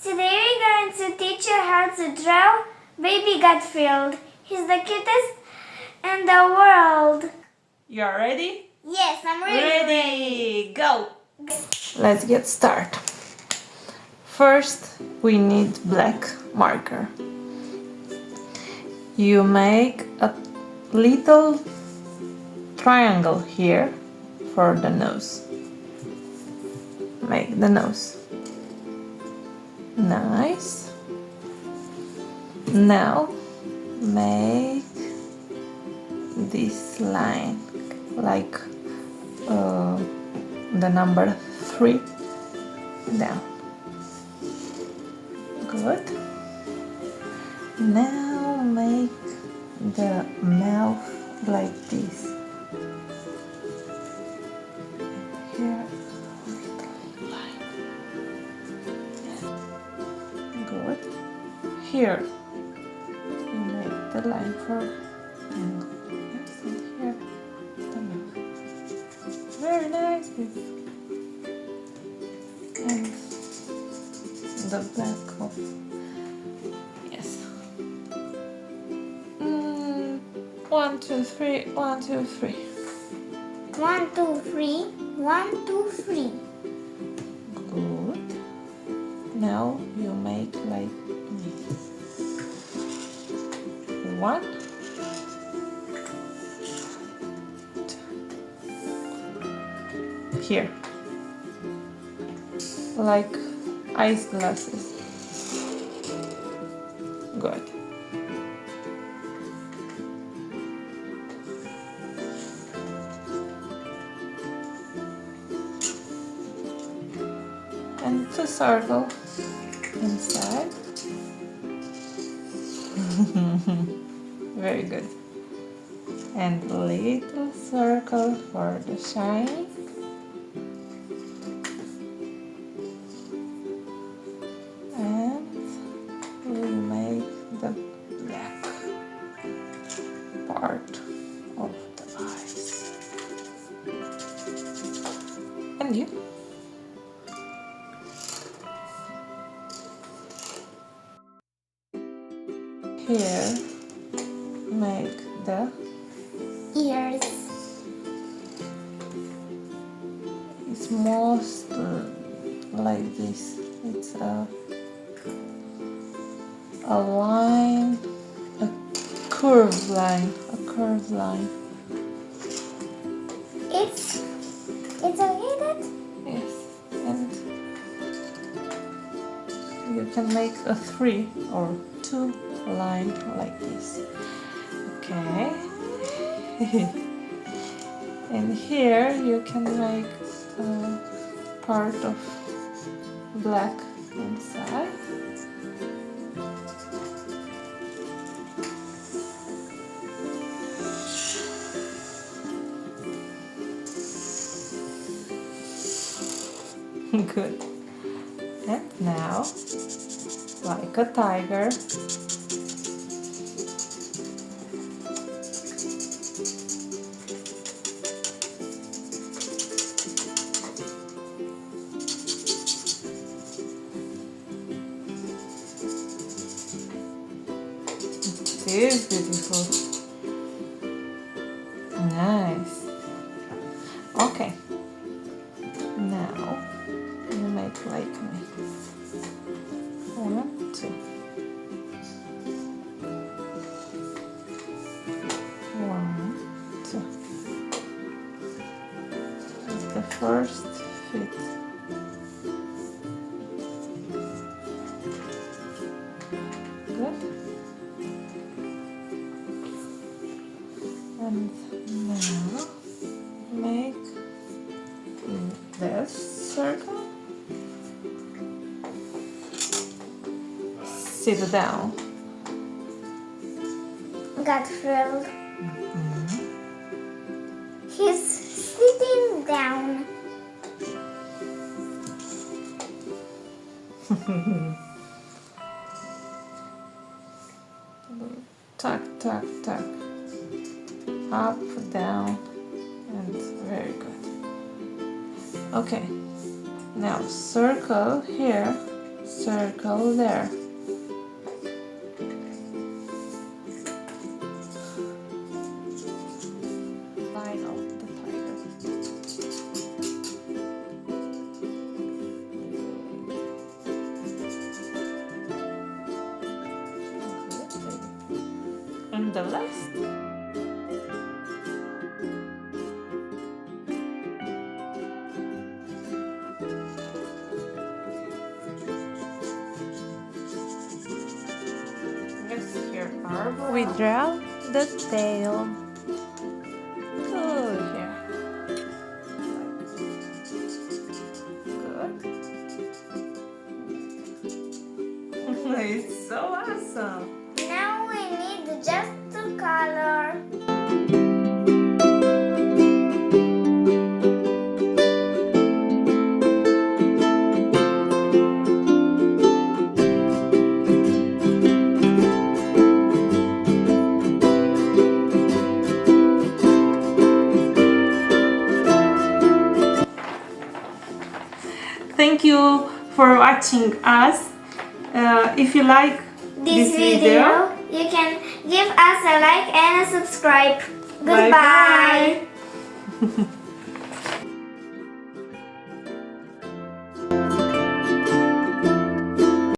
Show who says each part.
Speaker 1: Today we're going to teach you how to draw baby Garfield. He's the cutest in the world.
Speaker 2: You're ready?
Speaker 1: Yes, I'm ready.
Speaker 2: Go! Let's get started. First, we need black marker. You make a little triangle here for the nose. Make the nose. Nice. Now make this line like the number 3 down. Good. Now make the mouth like this. Here, little line. Good. Here, you make the line for angle. Yes, and here, the mouth. Very nice, baby. And the back of, yes. 1, 2, 3, 1, 2, 3.
Speaker 1: 1, 2, 3. 1, 2, 3.
Speaker 2: Good. Now you make like this. 1, 2. Here. Like ice glasses. Good. And to circle inside. Very good. And little circle for the shine. And we make the black part of the eyes. And you? Here, make the
Speaker 1: Ears.
Speaker 2: it's most like this. It's a line, a curved line.
Speaker 1: It's okay, Dad?
Speaker 2: Yes, and you can make a 3 or 2 line like this. Okay. And here you can make part of black inside. Good. And now, like a tiger, it is beautiful. Nice. Okay. Now you make like me. 1, 2. 1, 2. That's the first fit. Good. And now make this circle. Sit down.
Speaker 1: Garfield. He's sitting down.
Speaker 2: Tuck, tuck, tuck. Up, down, and very good. Okay, now circle here circle there. Line of the tiger. And the last. We draw the tail. Good here. Good. It's so awesome.
Speaker 1: Now we need just to color.
Speaker 2: Thank you for watching us. If you like
Speaker 1: This video, you can give us a like and a subscribe.
Speaker 2: Bye
Speaker 1: Goodbye.
Speaker 2: bye.